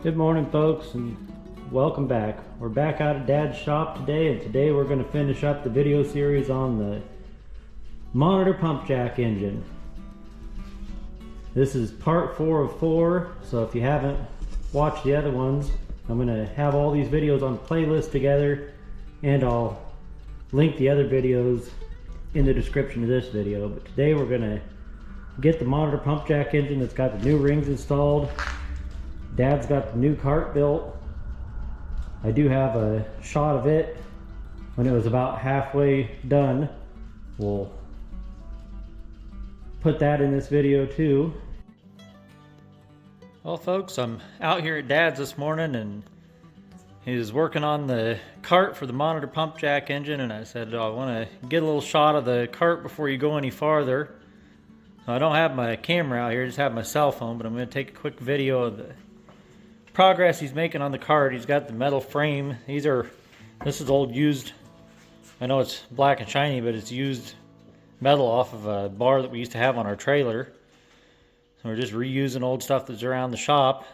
Good morning, folks, and welcome back. We're back out at Dad's shop today, and today we're going to finish up the video series on the monitor pump jack engine. This is part 4 of 4, so if you haven't watched the other ones, I'm going to have all these videos on playlist together, and I'll link the other videos in the description of this video. But today we're going to get the monitor pump jack engine that's got the new rings installed. Dad's got the new cart built. I do have a shot of it when it was about halfway done. We'll put that in this video too. Well, folks, I'm out here at Dad's this morning, and he's working on the cart for the monitor pump jack engine, and I said, I want to get a little shot of the cart before you go any farther. So I don't have my camera out here, I just have my cell phone, but I'm going to take a quick video of the progress he's making on the cart. He's got the metal frame. This is old used, I know it's black and shiny, but it's used metal off of a bar that we used to have on our trailer. So we're just reusing old stuff that's around the shop.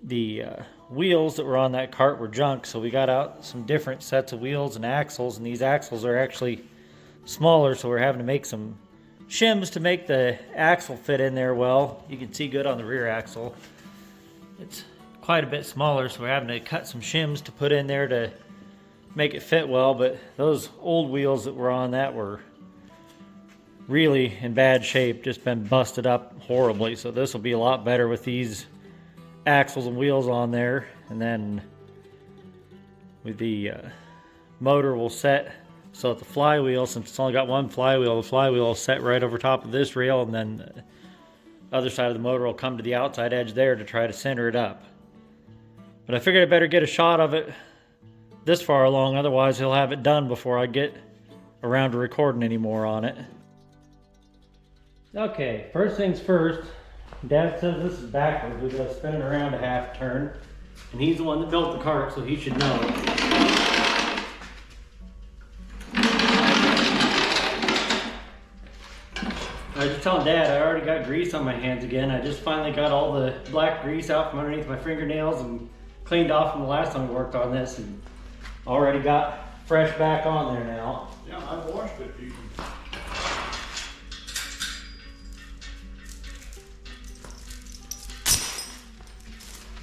The wheels that were on that cart were junk, so we got out some different sets of wheels and axles, and these axles are actually smaller, so we're having to make some shims to make the axle fit in there well. You can see good on the rear axle. It's quite a bit smaller, so we're having to cut some shims to put in there to make it fit well, but those old wheels that were on that were really in bad shape, just been busted up horribly. So this will be a lot better with these axles and wheels on there, and then with the motor will set so that the flywheel, since it's only got one flywheel, the flywheel will set right over top of this rail, and then the other side of the motor will come to the outside edge there to try to center it up. But I figured I better get a shot of it this far along, otherwise he'll have it done before I get around to recording any more on it. Okay, first things first, Dad says this is backwards. We've got to spin it around a half turn, and he's the one that built the cart, so he should know. I was just telling Dad I already got grease on my hands again. I just finally got all the black grease out from underneath my fingernails and cleaned off from the last time we worked on this, and already got fresh back on there now. Yeah, I've washed it. You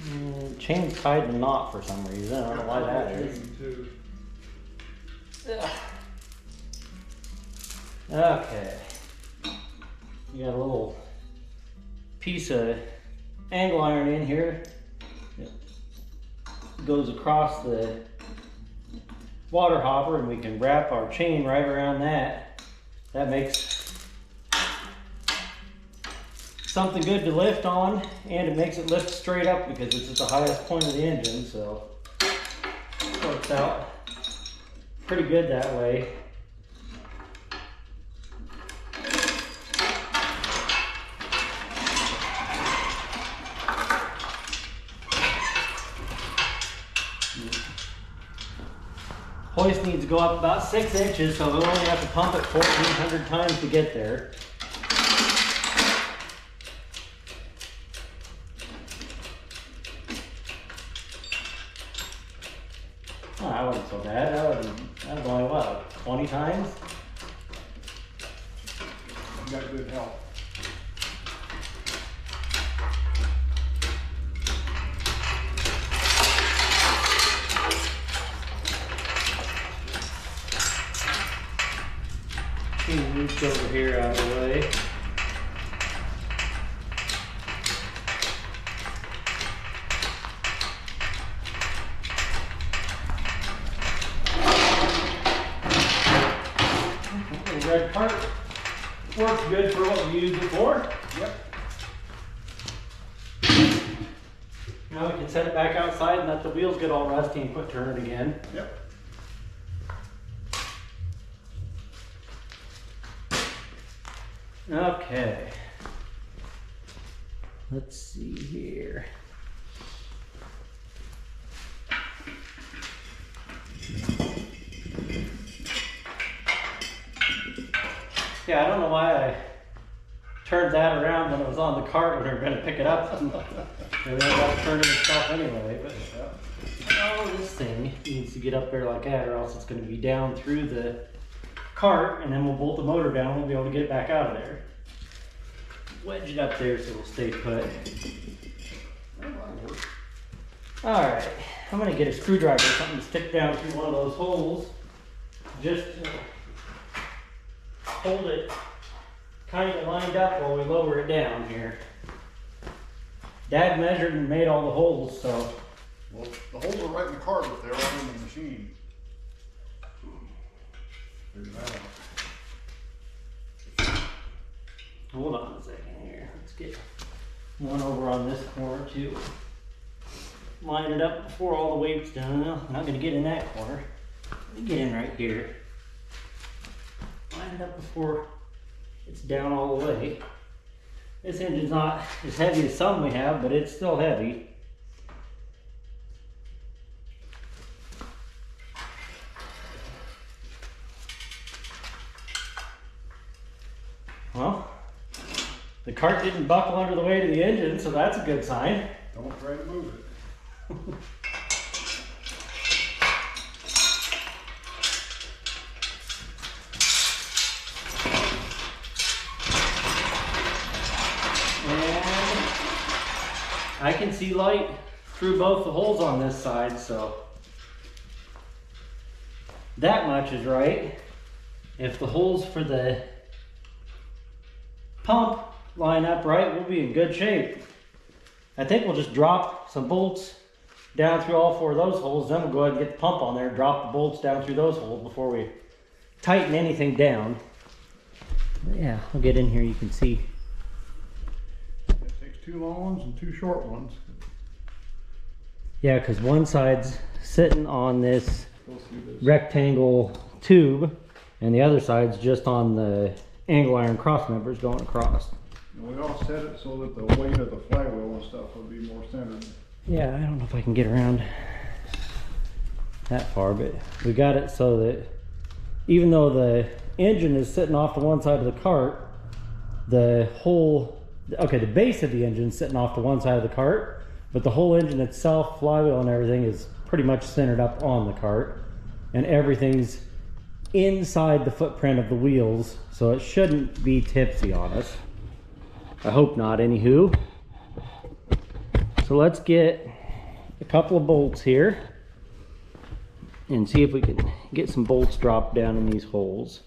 can... chain's tied in a knot for some reason. I don't know why that is. Okay. You got a little piece of angle iron in here. It goes across the water hopper, and we can wrap our chain right around that. That makes something good to lift on, and it makes it lift straight up because it's at the highest point of the engine, so it works out pretty good that way. Hoist needs to go up about 6 inches, so we'll only have to pump it 1,400 times to get there. Oh, that wasn't so bad. That was only, what, 20 times? got good help. Reach over here out of the way. The red part works good for what we used it for. Yep. Now we can set it back outside and let the wheels get all rusty and quit turning again. Yep. Okay, let's see here. Yeah, I don't know why I turned that around when it was on the cart when we were gonna pick it up. And it ended up turning itself anyway, but oh, this thing needs to get up there like that or else it's gonna be down through the cart and then we'll bolt the motor down, we'll be able to get it back out of there. Wedge it up there so it'll stay put. Alright, I'm gonna get a screwdriver or something to stick down through one of those holes just to hold it kind of lined up while we lower it down here. Dad measured and made all the holes, so. Well, the holes are right in the cart if they're on the machine. Figure that out. Hold on a second here. Let's get one over on this corner too. Line it up before all the weight's done. No, I'm not gonna get in that corner. Let me get in right here. Line it up before it's down all the way. This engine's not as heavy as some we have, but it's still heavy. Well, the cart didn't buckle under the weight of the engine, so that's a good sign. Don't try to move it. And I can see light through both the holes on this side, so that much is right. If the holes for the pump line up right, we'll be in good shape. I think we'll just drop some bolts down through all four of those holes, then we'll go ahead and get the pump on there, drop the bolts down through those holes before we tighten anything down. But yeah, I'll get in here, you can see. It takes 2 long ones and 2 short ones. Yeah, because one side's sitting on this Go through this. rectangle tube, and the other side's just on the angle iron cross members going across. And we all set it so that the weight of the flywheel and stuff would be more centered. Yeah, I don't know if I can get around that far, but we got it so that even though the engine is sitting off to one side of the cart, the base of the engine is sitting off to one side of the cart, but the whole engine itself, flywheel and everything, is pretty much centered up on the cart, and everything's inside the footprint of the wheels, so it shouldn't be tipsy on us. I hope not, anywho. So let's get a couple of bolts here and see if we can get some bolts dropped down in these holes.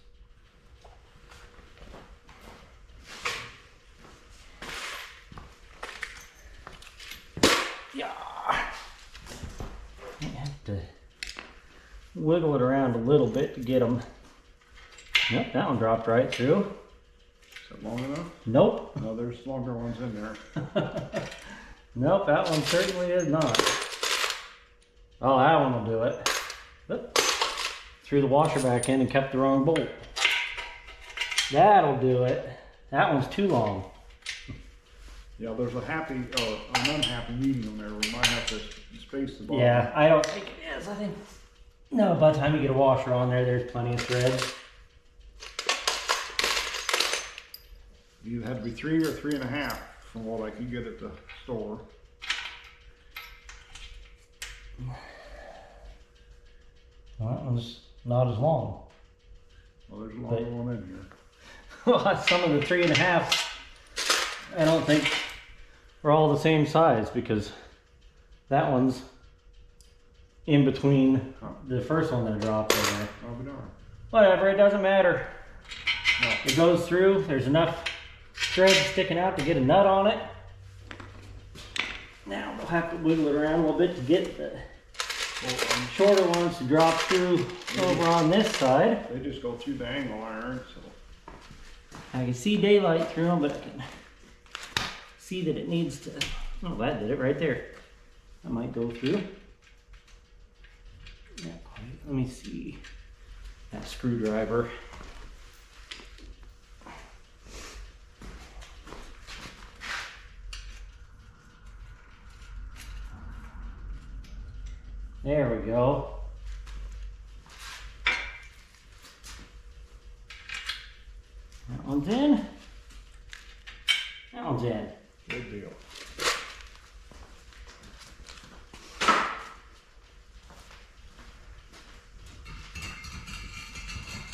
Yeah. I have to wiggle it around a little bit to get them. Yep, that one dropped right through. Is that long enough? Nope. No, there's longer ones in there. Nope, that one certainly is not. Oh, that one will do it. Oop. Threw the washer back in and kept the wrong bolt. That'll do it. That one's too long. Yeah, there's a happy or an unhappy medium there. We might have to space the bottom. Yeah, I don't think it is. I think, no, by the time you get a washer on there, there's plenty of thread. Either had to be 3 or 3.5 from what I could get at the store. Well, that one's not as long. Well, there's a longer But- one in here. Well, some of the 3.5s, I don't think are all the same size because that one's in between the first one that I dropped in there. I'll be darned. Whatever, it doesn't matter. No. It goes through, there's enough thread sticking out to get a nut on it. Now we'll have to wiggle it around a little bit to get the shorter ones to drop through over on this side. They just go through the angle iron, so. I can see daylight through them, but I can see that it needs to, oh, that did it right there. I might go through. Not quite. Let me see that screwdriver. There we go. That one's in. pounds in. Good deal.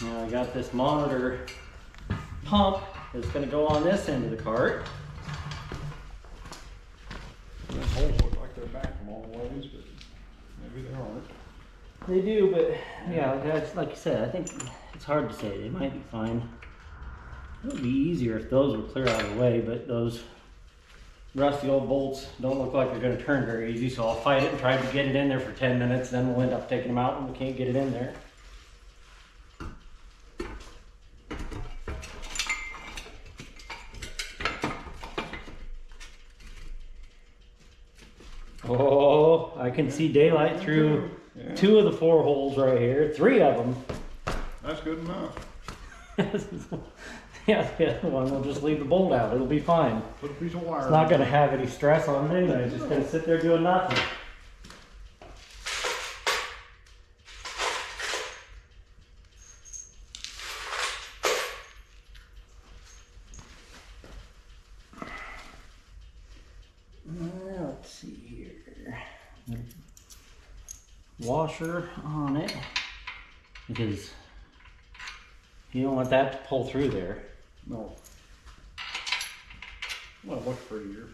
Now I got this monitor pump that's going to go on this end of the cart. Those holes look like they're back from all the ways, but maybe they aren't. They do, but yeah, that's like you said, I think it's hard to say. They might be fine. It would be easier if those were clear out of the way, but those rusty old bolts don't look like they're going to turn very easy, so I'll fight it and try to get it in there for 10 minutes, then we'll end up taking them out and we can't get it in there. Oh, I can see daylight through Yeah. 2 of the 4 holes right here, 3 of them. That's good enough. Yeah, the other one, we'll just leave the bolt out. It'll be fine. Put a piece of wire. It's not going to have any stress on it anyway. It's just going to sit there doing nothing. Let's see here. Washer on it, because you don't want that to pull through there. No. Well, it looks prettier.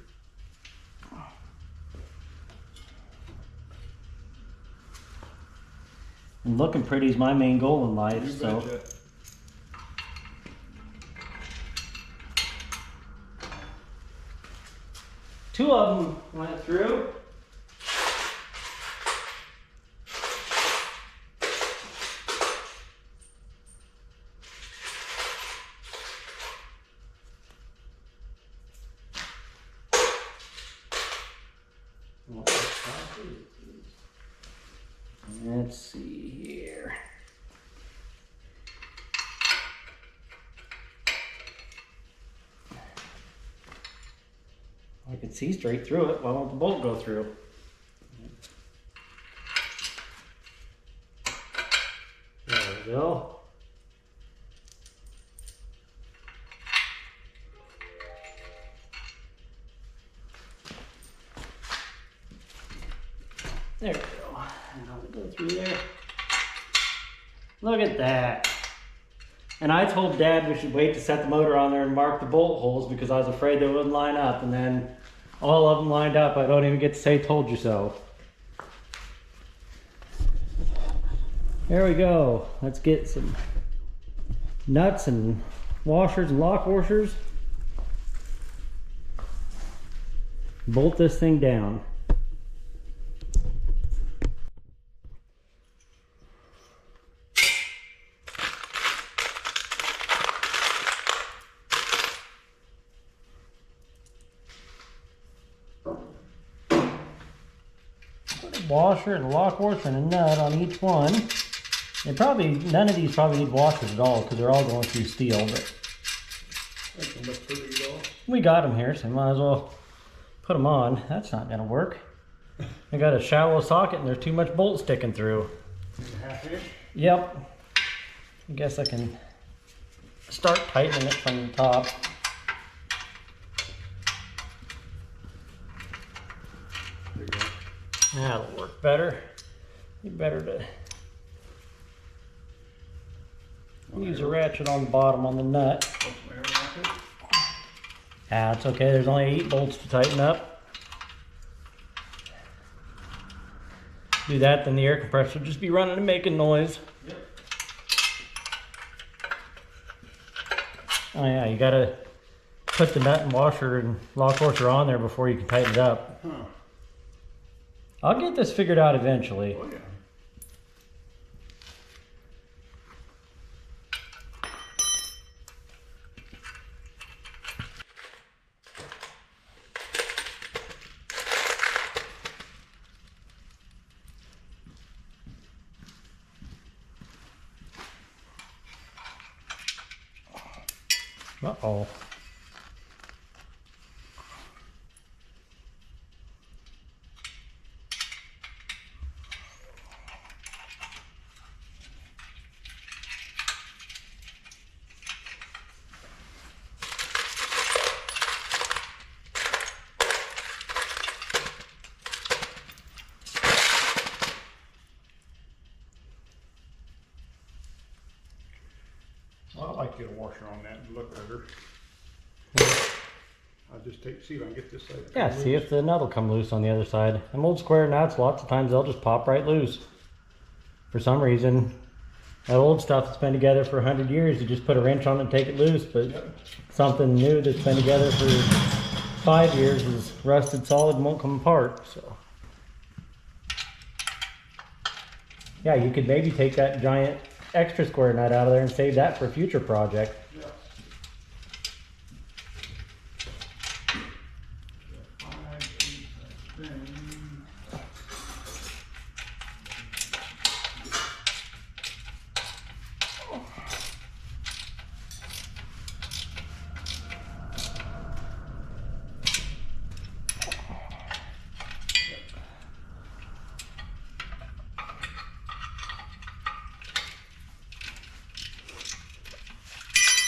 And looking pretty is my main goal in You life, so. betcha. 2 of them went through. Let's see here. I can see straight through it. Why won't the bolt go through? There we go. There we go. Now we go through there. Look at that. And I told Dad we should wait to set the motor on there and mark the bolt holes because I was afraid they wouldn't line up, and then all of them lined up. I don't even get to say told you so. There we go. Let's get some nuts and washers and lock washers. Bolt this thing down. Washer and a lock washer and a nut on each one. And probably none of these probably need washers at all because they're all going through steel. But That looks pretty well. we got them here, so might as well put them on. That's not going to work. I got a shallow socket and there's too much bolt sticking through. 1/2 inch. Yep. I guess I can start tightening it from the top. There you go. That'll work better. You better to use a ratchet on the bottom on the nut. Put some air in it. Ah, it's okay. There's only 8 bolts to tighten up. Do that, then the air compressor will just be running and making noise. Yep. Oh yeah, you gotta put the nut and washer and lock washer on there before you can tighten it up. Huh. I'll get this figured out eventually. Oh yeah. Uh-oh. like to get a washer on that and look under. I'll just see if I can get this side. Yeah, see if the nut will come loose on the other side. Them old square nuts, lots of times they'll just pop right loose. For some reason, that old stuff that's been together for 100 years, you just put a wrench on it and take it loose, but something new that's been together for 5 years is rusted solid and won't come apart, so. Yeah, you could maybe take that giant extra square nut out of there and save that for a future project. Yeah.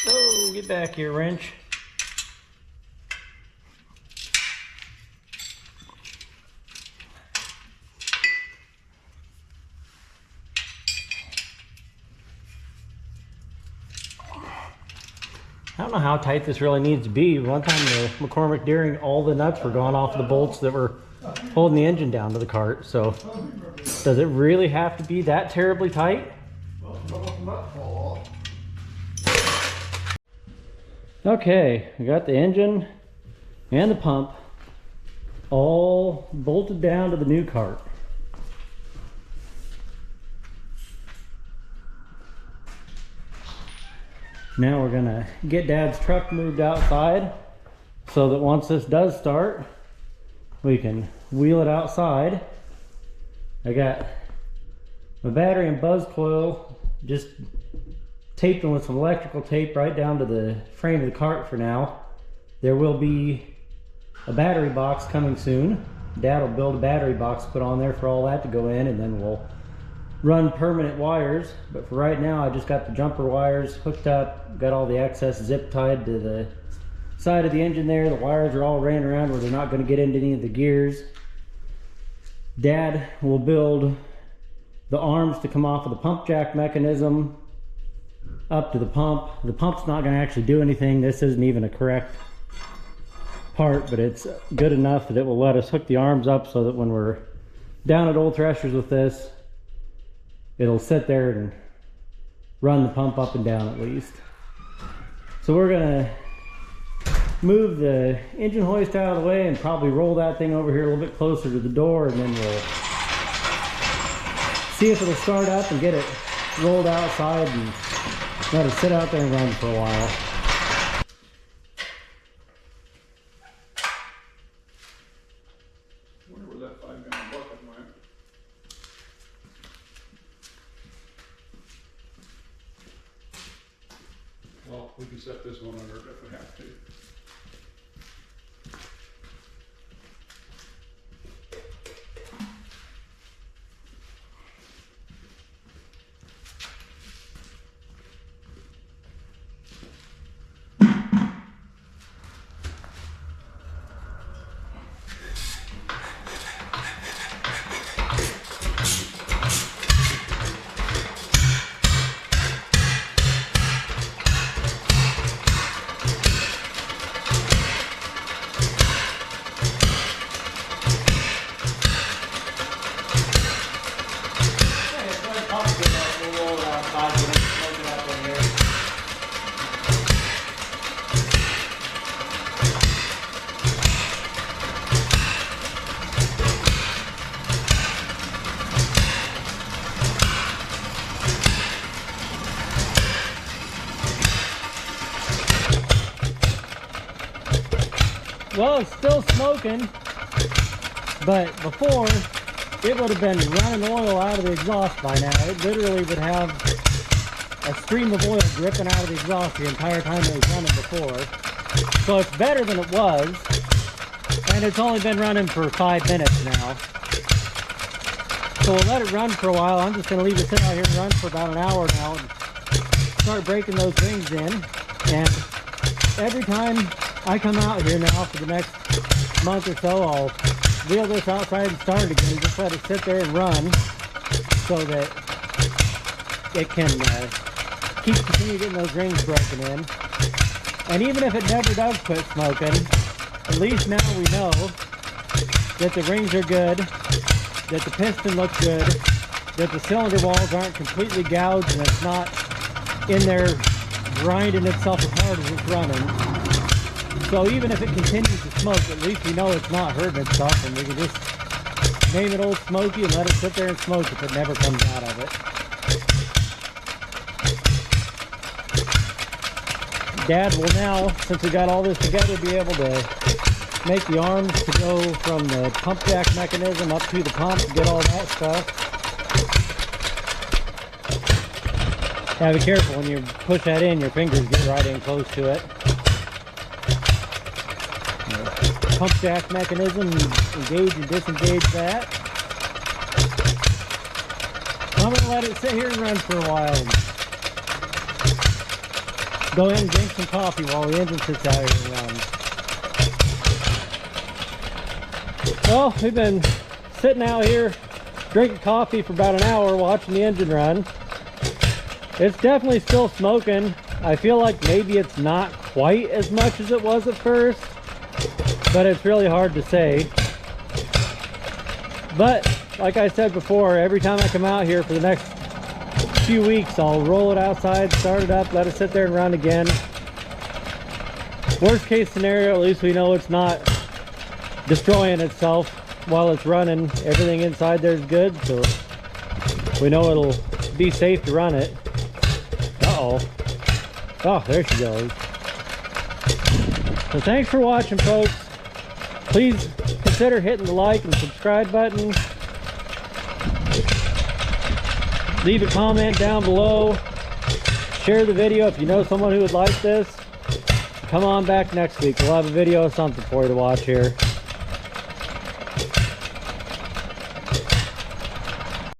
Oh, get back here, wrench. I don't know how tight this really needs to be. One time the McCormick Deering, all the nuts were gone off the bolts that were holding the engine down to the cart. So does it really have to be that terribly tight? Okay, we got the engine and the pump all bolted down to the new cart. Now we're gonna get Dad's truck moved outside so that once this does start, we can wheel it outside. I got my battery and buzz coil just taped them with some electrical tape right down to the frame of the cart for now. There will be a battery box coming soon. Dad will build a battery box, put on there for all that to go in, and then we'll run permanent wires. But for right now, I just got the jumper wires hooked up, got all the excess zip tied to the side of the engine there. The wires are all ran around where they're not going to get into any of the gears. Dad will build the arms to come off of the pump jack mechanism up to the pump. The pump's not going to actually do anything. This isn't even a correct part, but it's good enough that it will let us hook the arms up so that when we're down at Old Threshers with this, it'll sit there and run the pump up and down at least. So we're gonna move the engine hoist out of the way and probably roll that thing over here a little bit closer to the door, and then we'll see if it'll start up and get it rolled outside and let it sit out there and run for a while. I wonder where that 5-gallon bucket went. Well, we can set this one under it if we have to. Well, it's still smoking, but before it would have been running oil out of the exhaust by now. It literally would have a stream of oil dripping out of the exhaust the entire time it was running before. So it's better than it was, and it's only been running for 5 minutes now. So we'll let it run for a while. I'm just going to leave it sit out here and run for about an hour now and start breaking those rings in. And every time I come out here now for the next month or so, I'll wheel this outside and start it again. Just let it sit there and run so that it can keep continue getting those rings broken in. And even if it never does quit smoking, at least now we know that the rings are good, that the piston looks good, that the cylinder walls aren't completely gouged and it's not in there grinding itself apart as it's running. So even if it continues to smoke, at least we know it's not hurting itself, and we can just name it Old Smoky and let it sit there and smoke if it never comes out of it. Dad will now, since we got all this together, be able to make the arms to go from the pump jack mechanism up to the pump, get all that stuff. Now be careful when you push that in, your fingers get right in close to it. Pump jack mechanism, engage and disengage that. I'm going to let it sit here and run for a while. Go ahead and drink some coffee while the engine sits out here and runs. Well, we've been sitting out here drinking coffee for about an hour watching the engine run. It's definitely still smoking. I feel like maybe it's not quite as much as it was at first, but it's really hard to say. But like I said before, every time I come out here for the next few weeks, I'll roll it outside, start it up, let it sit there and run again. Worst case scenario, at least we know it's not destroying itself while it's running. Everything inside there is good, so we know it'll be safe to run it. Uh-oh. Oh, there she goes. So thanks for watching, folks. Please consider hitting the like and subscribe button. Leave a comment down below. Share the video if you know someone who would like this. Come on back next week. We'll have a video of something for you to watch here.